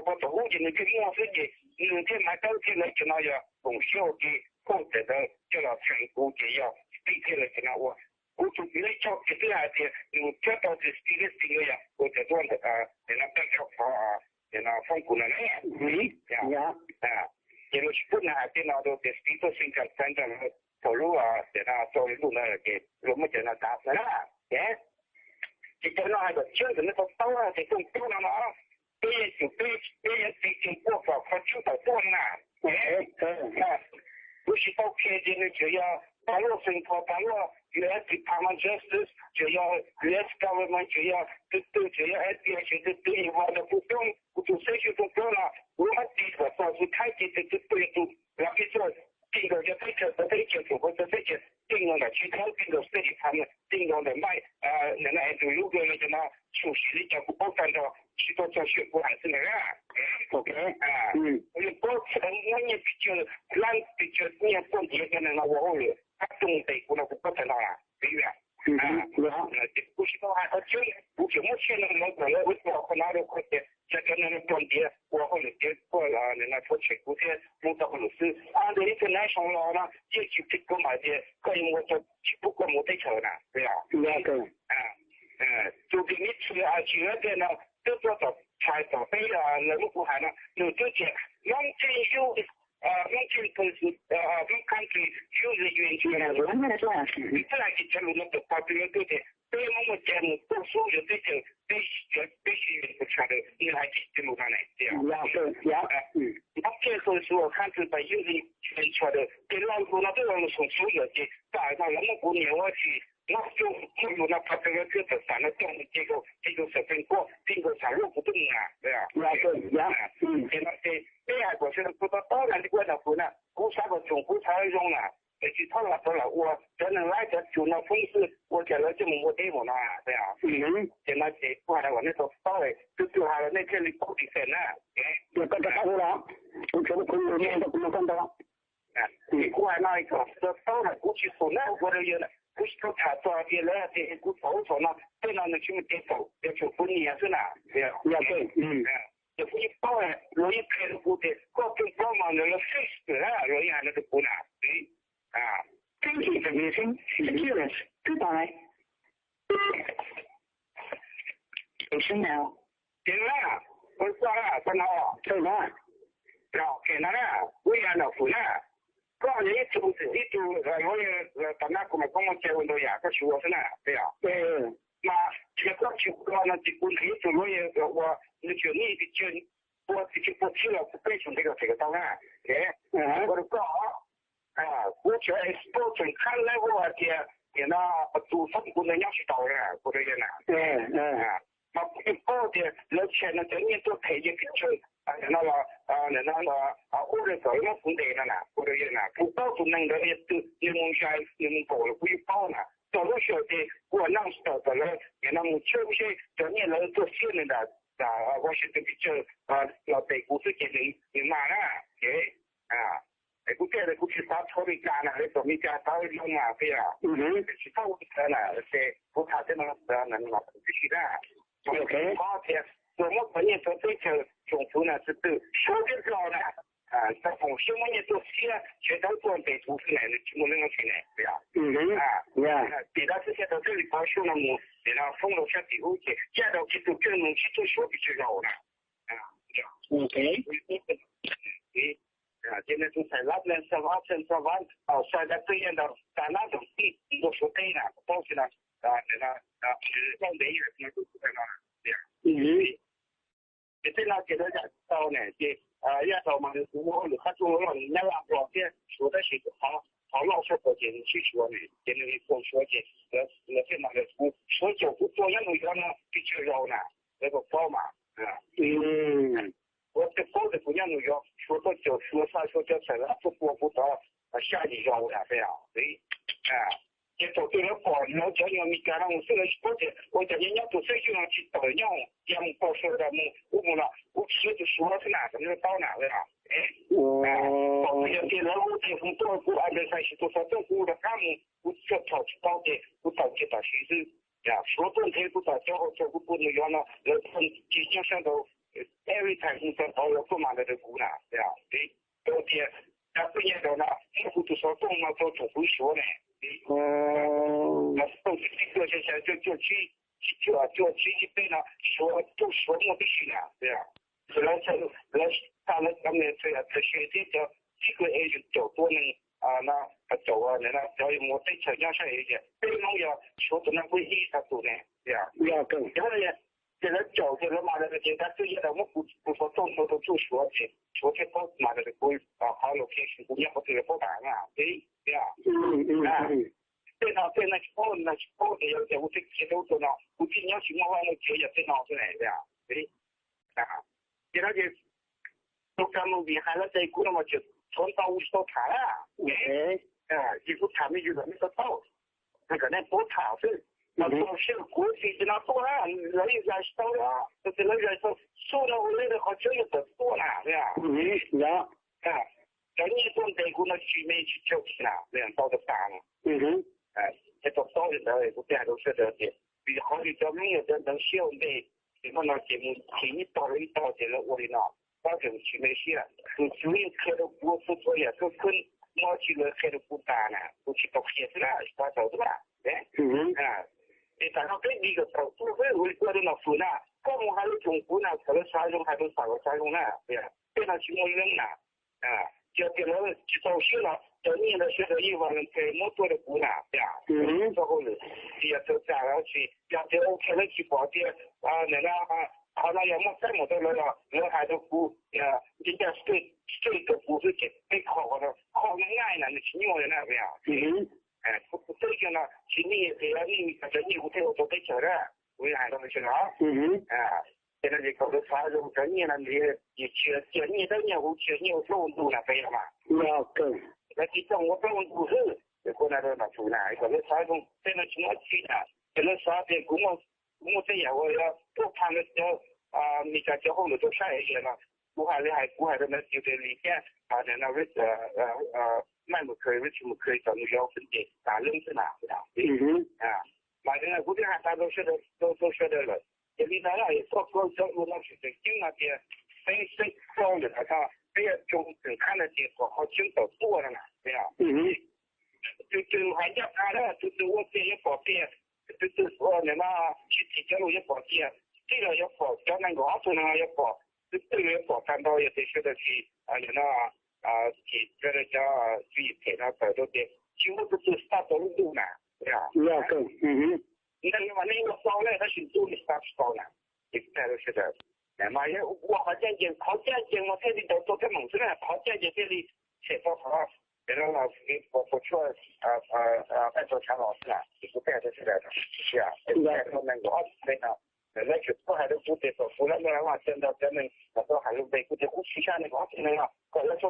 我做我今天跟我自己，天买到天来就那样，从小的或者的叫了成功就要对天来就那我就比来教给这孩子，教到这这个这个呀，我这段的在那大家在那放过来呢，呀，就是不能在那都在地头生产生产走路在那走路那给我们在那打死了，这叫那个就是那个刀这种刀了嘛，别人最近过法他就到断了，不是到天津的就要把我生活把我US Department Justice 就要 US Government 就要就要 FBI 就对我的不公，我就谁就不够了，我们第一个说是太监的对住，然后说这个就这个这政府或者这个定了去靠这个这里他们定了的卖那就如果那个呢出席的叫不包干到去做做学不还是那个，OK 我就保持我也比较懒比较你也做别的那我后来他东北过了不不知道了，对吧？不知道还就目前那个我我哪里快点。这个那个当地，我后来结果了，那出去过些，弄到律师，按照international law 呢，也就这个嘛的，可以我就不过没得车了，对吧？就给你去去那边呢，都做到才到对了，那么不还呢？有这些，mountain mountain 都是country 就是原住民，我们说你这来的这路那个把这个对的。对我们节目读书有这个必须不差的，你还记录下来，这样。那这个是我看是把有人宣传的，给老多那这种从书有的，大概那么过年我去，那就有那他这个就是咱们种这个十分过，这个产入不动对吧？现在这还不是不到当然的国家不呢，不啥个中国才用了。去他那说了，我这能来这就那风势，我觉得这么没对我呢，对啊，现在这过来我那时候稍微就还那这里高地线呢，我刚才看过了，我觉得朋友们都不能看到，你过来那一个这到了过去说那我都有了，不是说他抓别人这股头说呢，对那去接手，要求不你也是呢，对啊，就一到了容易开的股的，各种帮忙那个费事啊，容易还那个股呢，Thank you for using Securus. Goodbye. Listen now. 行了，我说了，真好，对吧？好，给那了，我也那回来。刚才一组，我也到那个嘛，跟我结婚都呀，过去我是呢，对呀。那结果去到那结婚一组，我那就你就我就不去了，不背上这个档案，我就讲。我觉得保证看来我的那读书不能要去到人，不对的呢。那不报的，那钱呢，整年都赔一笔钱，那个或者怎么不对的呢？不对的呢，不报就能的也都你们下你们报了不报呢？到了晓得我能晓得了，那么确实整年来做新人的我现在比较要对股市给你买了，我觉得过去打草的干了，做没干打用对啊，其他我看了，是不怕这种能必须的。OK， 好的，我们本年做这个政府呢是都收的高的，在从新闻也做些，学到做对主持来的，我那个去呢，对啊，别的这些到这里高修了么，别的封路下第五节，接到去都更能去做手比较高了，这样。OK，现在就在那边说完，现在这样的在那种地都说对了，东西呢让没人听都在那这样。这那给大家到呢，要到我们的服务他做了人家老边说的是好老师和姐去说呢，现在说姐现在的说就不做样的话呢，比较绕呢，那个包嘛，我这包的不样的要说到就说啥说叫成了不到下地绕了这样，这都对了包，然后叫你们家让我说了我叫人家都谁就能去到样，这样包说的我们了，我其实就说是哪什么到哪了包要给了我这种多不按照三十多少政府的项目，我就跑去到的，我到学生说动态不到最后不能要了，即将想到 every time 你说到了不满的股呢，对吧？对，到底那不也到了，政府多少动嘛都总会说呢，对。那都是这个现在就去背了，说都说我必须的，对吧？后来他们这学这个这个也就较多能那走啊，那只要我对成交上一些，对农业说的那会议他做呢，对吧？要更。然后呢，这个教这个嘛那个简单作业的，我不说动手都做学去，学去报嘛那个会好了培训，也不这个报答啊，对吧？对那报的要我这些都做了，估计你要去我往我节也真拿出来的呀，对啊，然后就都干部厉害了，在过了嘛就从到50到谈了，一副他们就是那个到那个那多长是。那从现在国际就那多了，人也在少了，这个人说说了我那个好像也不多了，对吧？人家从美国那去没去交去了，这样到的大了。这个到的时候也不变都是的，比好的叫没有的能消费，什么那节目听一到这个我的呢，到这个去没去了，主要开的国服作业都跟我去了开的不大呢，都去到黑子了，到走的吧？然后跟那个都会过的那湖呢，高我还有中国呢，可能3种还都少了3种呢，对呀，对那去我扔了，就给了去找去了，到你的学的地方人给我做的湖呢，对呀，之后呢，也都加上去，要给我开了去保的那个好了要么再么多了，我还都湖人家这个湖是给被考的，考的爱呢，那去牛的那个呀，这个呢，去你这你我这我都得晓得，我也还都没晓得现在这搞的啥种这你呢你去你的业务去你做温度了可以了嘛？要更。那你讲我做温度是，这过来都拿出来，搞的啥种在那情况去的，这个啥的我这样我要多看的要你家之后呢都晒一些了，我还的那就在里边那位卖不可以，为什么可以找你要分的？打认识哪的？买的估计还大都晓得，都晓得了。这里头也做我那去在经那边，谁高的他这些中看的结果好清楚多了呢，对呀。就还要他的，就是我这也保险，就是说那么去提交了也保险，这个也保，叫那个auto呢也保，这个也保看到也得晓得去有那。这个叫注意陪他走都得，几乎都是大走路呢，对吧？要更，那你把那个烧了，他是做的烧了，这都是的。嘛也我好像我这里都在蒙着呢，好像这里写多少，别的老师给我去拜托强老师了，也不带着是的，是啊，带他们我对呢。那就不还是不得说，湖南的话，真的咱们那时候还是被估计呼吸下那个，那个，搞得说。